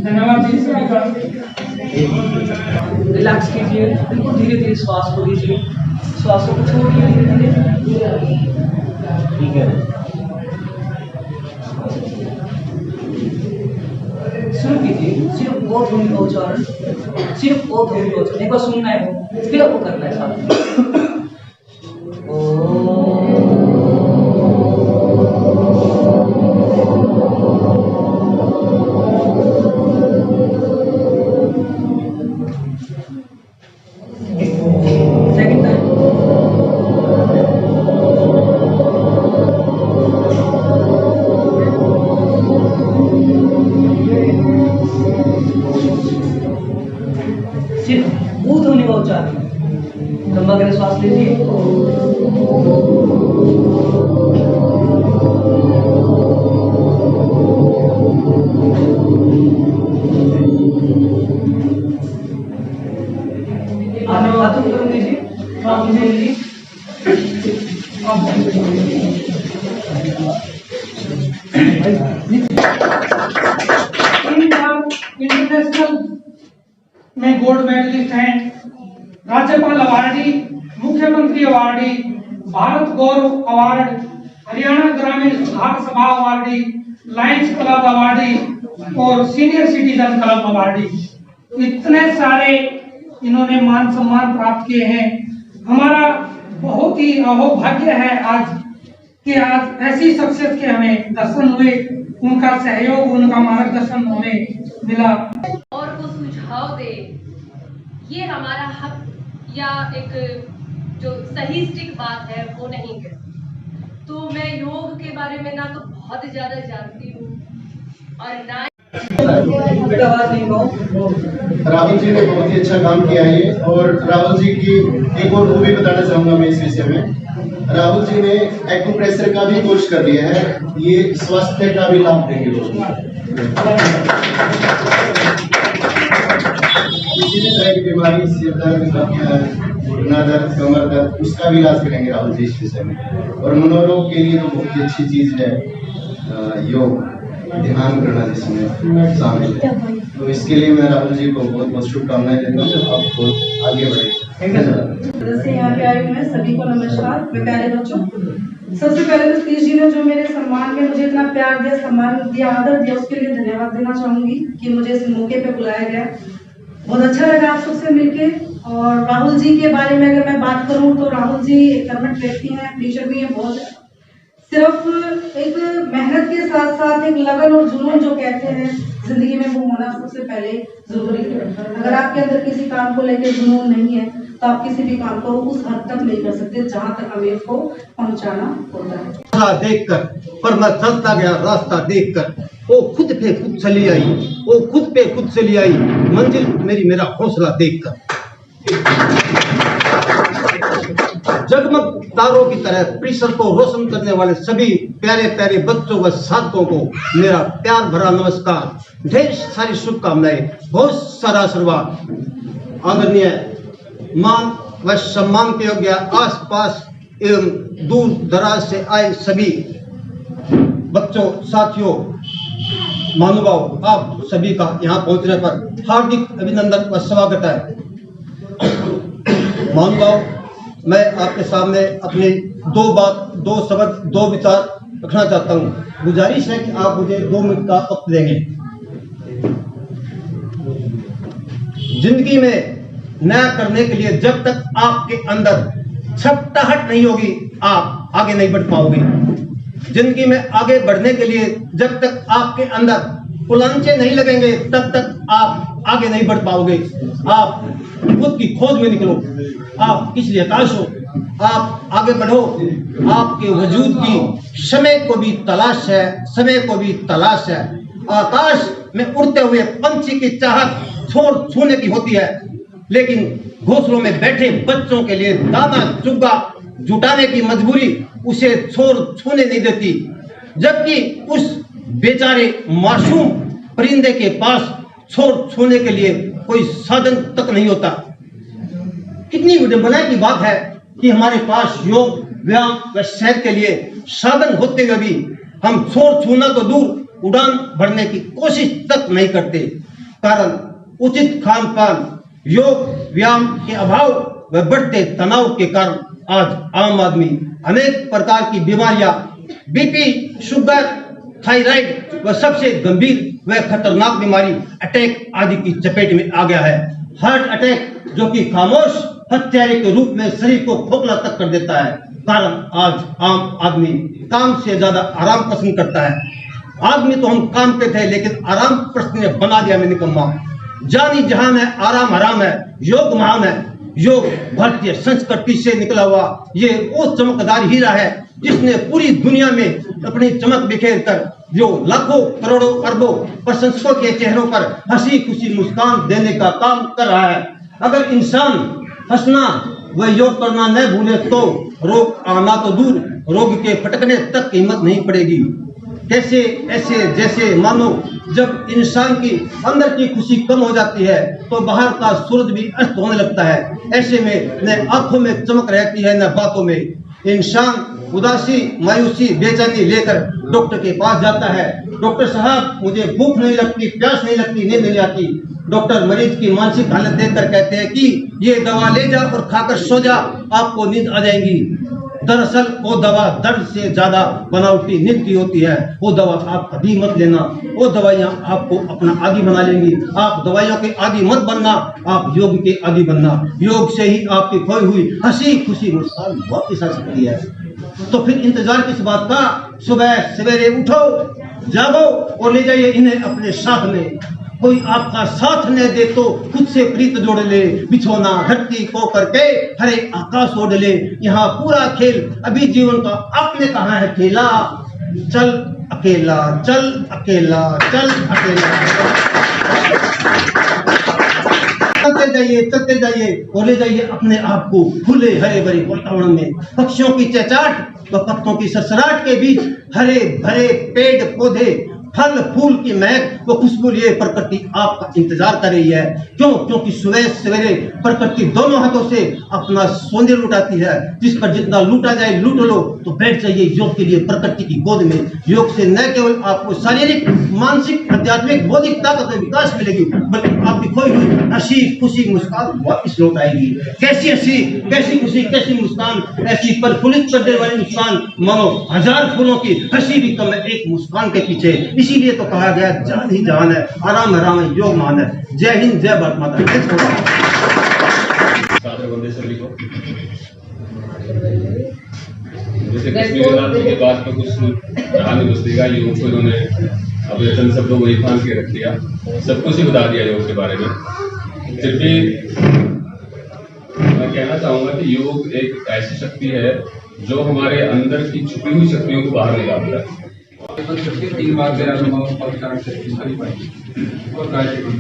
धन्यवाद जी। रिलैक्स कीजिए, बिल्कुल धीरे धीरे श्वास को लीजिए, श्वासों को छोड़िए धीरे धीरे। ठीक है, शुरू कीजिए। सिर्फ ओ ध्वनि का उच्चारण, सिर्फ ओ ध्वनि का उच्चारण एक बार सुनना है, फिर आपको करना है साथ। सिर्फ ऊ ध्वनि का उच्चारण, लंबा करके श्वास लीजिए। हाथों को गर्म लीजिए, इंटरनेशनल में गोल्ड मेडलिस्ट हैं, राज्यपाल अवार्डी, मुख्यमंत्री अवार्डी, भारत गौरव अवार्ड, हरियाणा ग्रामीण सुधार सभा अवार्डी, लायंस क्लब अवार्डी और सीनियर सिटीजन क्लब अवार्डी। इतने सारे इन्होंने मान सम्मान प्राप्त किए हैं। हमारा बहुत ही अहोभाग्य है आज कि आज ऐसी शख्सियत के हमें दर्शन हुए, उनका सहयोग, उनका मार्गदर्शन हमें मिला और वो सुझाव दे, ये हमारा हक या एक जो सही स्टिक बात है वो नहीं है। तो मैं योग के बारे में ना तो बहुत ज्यादा जानती हूँ और ना राहुल जी ने बहुत ही अच्छा काम किया है। और राहुल जी की एक और वो भी बताना चाहूंगा मैं इस विषय में। राहुल जी ने एक्यूप्रेशर का भी कोर्स कर लिया है, ये स्वास्थ्य का भी लाभ देंगे लोगों को। किसी भी तरह की बीमारी, सिर दर्द, घुटना दर्द, कमर दर्द, उसका भी इलाज करेंगे राहुल जी इस विषय में। और मनोरोग के लिए तो बहुत ही अच्छी चीज है योग, ध्यान करना जिसमें शामिल है। तो इसके लिए मैं राहुल जी को बहुत बहुत शुभकामनाएं देता हूँ। आप बहुत आगे बढ़े। जैसे यहाँ पे आए हुए हैं सभी को नमस्कार। मेरे प्यारे बच्चों, सबसे पहले तो सतीश जी ने जो मेरे सम्मान में मुझे इतना प्यार दिया, सम्मान दिया, आदर दिया, उसके लिए धन्यवाद देना चाहूंगी कि मुझे इस मौके पे बुलाया गया। बहुत अच्छा लगा आप सबसे मिलके। और राहुल जी के बारे में अगर मैं बात करूं तो राहुल जी एक कर्मठ व्यक्ति हैं, टीचर भी हैं। बहुत सिर्फ एक मेहनत के साथ साथ एक लगन और जुनून जो कहते हैं जिंदगी में, वो होना सबसे पहले जरूरी है। अगर आपके अंदर किसी काम को लेकर जुनून नहीं है तो आप किसी भी काम को उस हद तक नहीं कर सकते जहां तक हमें उसको पहुंचाना होता है। देखकर पर मैं चलता गया रास्ता देखकर, वो खुद पे खुद चली आई, वो खुद पे खुद चली आई, मंजिल मेरी मेरा हौसला देखकर। जगमग तारों की तरह परिसर को रोशन करने वाले सभी प्यारे प्यारे बच्चों व साथियों को मेरा प्यार भरा नमस्कार, ढेर सारी शुभकामनाएं, बहुत सारा आशीर्वाद। आदरणीय मान व सम्मान के योग्य आसपास एवं दूर दराज से आए सभी बच्चों, साथियों, महानुभाव, आप सभी का यहाँ पहुंचने पर हार्दिक अभिनंदन व स्वागत है। महानुभाव, मैं आपके सामने अपनी दो शब्द, दो विचार रखना चाहता हूँ। गुजारिश है कि आप मुझे 2 मिनट का वक्त देंगे। जिंदगी में नया करने के लिए जब तक आपके अंदर छपटाहट नहीं होगी, आप आगे नहीं बढ़ पाओगे। जिंदगी में आगे बढ़ने के लिए जब तक आपके अंदर कुलांचे नहीं लगेंगे, तब तक आप आगे नहीं बढ़ पाओगे। आप खुद की खोज में निकलो, आप किस लिए हताश हो, आप आगे बढ़ो। आपके वजूद की समय को भी तलाश है, समय को भी तलाश है। आकाश में उड़ते हुए पंछी की चाहत छोड़ छूने की होती है। लेकिन घोंसलों में बैठे बच्चों के लिए दाना चुग्गा जुटाने की मजबूरी उसे छोर छूने नहीं देती, जबकि उस बेचारे मासूम परिंदे के पास छोर छूने के लिए कोई साधन तक नहीं होता। कितनी विडंबना की बात है कि हमारे पास योग, व्यायाम व सैर के लिए साधन होते हुए भी हम छोर छूना तो दूर उड़ान भरने की कोशिश तक नहीं करते। कारण उचित खान पान, योग व्यायाम के अभाव व बढ़ते तनाव के कारण आज आम आदमी अनेक प्रकार की बीमारियां, बीपी, शुगर, थायराइड व सबसे गंभीर व खतरनाक बीमारी अटैक आदि की चपेट में आ गया है। हार्ट अटैक जो कि खामोश हत्यारे के रूप में शरीर को खोखला तक कर देता है। कारण आज आम आदमी काम से ज्यादा आराम पसंद करता है। आदमी तो हम काम पे थे, लेकिन आराम प्रश्न ने बना दिया हमें निकम्मा। जानी जहान है, आराम हराम है, योग महान है। योग भारतीय संस्कृति से निकला हुआ ये वो चमकदार हीरा है जिसने पूरी दुनिया में अपनी चमक बिखेर कर जो लाखों करोड़ों अरबों प्रशंसकों के चेहरों पर हंसी खुशी मुस्कान देने का काम कर रहा है। अगर इंसान हंसना व योग करना न भूले तो रोग आना तो दूर, रोग के फटकने तक हिम्मत नहीं पड़ेगी। कैसे ऐसे जैसे मानो जब इंसान की अंदर की खुशी कम हो जाती है तो बाहर का सूरज भी अस्त होने लगता है। ऐसे में न आंखों में चमक रहती है न बातों में। इंसान उदासी, मायूसी, बेचैनी लेकर डॉक्टर के पास जाता है। डॉक्टर साहब मुझे भूख नहीं लगती, प्यास नहीं लगती, नींद नहीं आती। डॉक्टर मरीज की मानसिक हालत देखकर कहते हैं कि ये दवा ले जा और खाकर सो जा, आपको नींद आ जाएगी। दरअसल वो दवा दर्द से ज्यादा बनावटी नींद की होती है। वो दवा आप कभी मत लेना, वो दवाइयां आपको अपना आदी बना लेंगी। आप दवाइयों के आदी मत बनना, आप योग के आदी बनना। योग से ही आपकी खोई हुई हंसी खुशी मुस्कान वापस आ सकती है। तो फिर इंतजार किस बात का? सुबह सवेरे उठो, जागो और ले जाइए इन्हें अपने साथ में। कोई आपका साथ न दे तो खुद से प्रीत जोड़ ले, बिछोना धरती को करके हरे आकाश ओढ़ ले। यहाँ पूरा खेल अभी जीवन का आपने कहा है खेला। चल अकेला, चल अकेला, चल अकेला। चलते जाइए और ले जाइए अपने आप को खुले हरे भरे वातावरण में। पक्षियों की चहचहाट व पत्तों की सरसराहट के बीच हरे भरे पेड़ पौधे, फल फूल की महक व खुशबू लिए प्रकृति आपका इंतजार कर रही है। क्यों? क्योंकि सुबह सवेरे प्रकृति दोनों हाथों से अपना सौंदर्य लुटाती है। जिस पर जितना लूटा जाए लूट लो। तो बैठ जाइए योग के लिए प्रकृति की गोद में। योग से न केवल आपको शारीरिक, मानसिक, आध्यात्मिक, बौद्धिक ताकत में विकास मिलेगी, बल्कि आपकी खोई हुई हंसी खुशी मुस्कान वापस लौट आएगी। कैसी हंसी, कैसी खुशी, कैसी मुस्कान, ऐसी प्रफुल्लित कर देने वाली मुस्कान मानो हजार फूलों की हंसी भी कम है एक मुस्कान के पीछे। इसीलिए तो कहा गया जान ही जान है, आराम आराम है, योग मान है। जय हिंद, जय भारत माता। जैसे कश्मीर के बाद में कुछ रहा नहीं बचेगा, योग को इन्होंने अब चंद शब्दों को इरफान के रख दिया, सब कुछ ही बता दिया योग के बारे में। फिर भी मैं कहना चाहूंगा कि योग एक ऐसी शक्ति है जो हमारे अंदर की छुपी हुई शक्तियों को बाहर निकालता है। 3 बार मेरा उच्चारण कर पाएंगे और गायत्री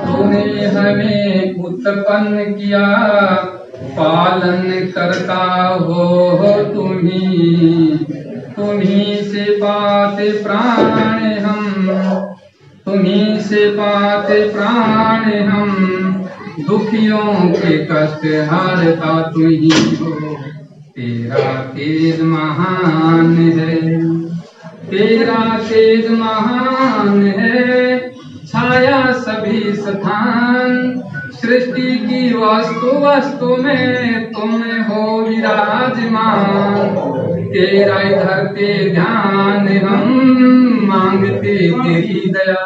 तूने हमें उत्पन्न किया, पालन करता हो तुम्ही तुम्हीं से पाते प्राण हम, तुम्हीं से पाते प्राण हम, दुखियों के कष्ट हरता तू ही हो। तेरा तेज महान है, तेरा तेज महान है, छाया सभी स्थान, सृष्टि की वस्तु वस्तु में तुम हो विराजमान। तेरा इधर के ध्यान हम मांगते तेरी दया,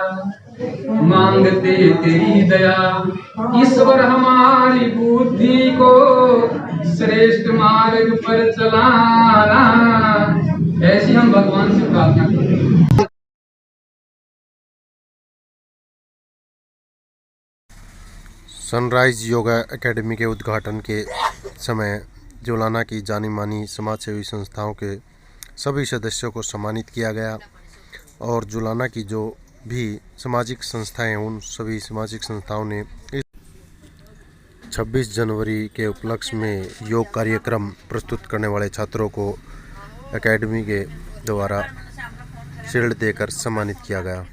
मांगते तेरी दया। ईश्वर हमारी बुद्धि को श्रेष्ठ मार्ग पर चलाना, ऐसी हम भगवान से प्रार्थना करते हैं। सनराइज योगा एकेडमी के उद्घाटन के समय जुलाना की जानी मानी समाज सेवी संस्थाओं के सभी सदस्यों को सम्मानित किया गया और जुलाना की जो भी सामाजिक संस्थाएं हैं उन सभी सामाजिक संस्थाओं ने 26 जनवरी के उपलक्ष्य में योग कार्यक्रम प्रस्तुत करने वाले छात्रों को एकेडमी के द्वारा शील्ड देकर सम्मानित किया गया।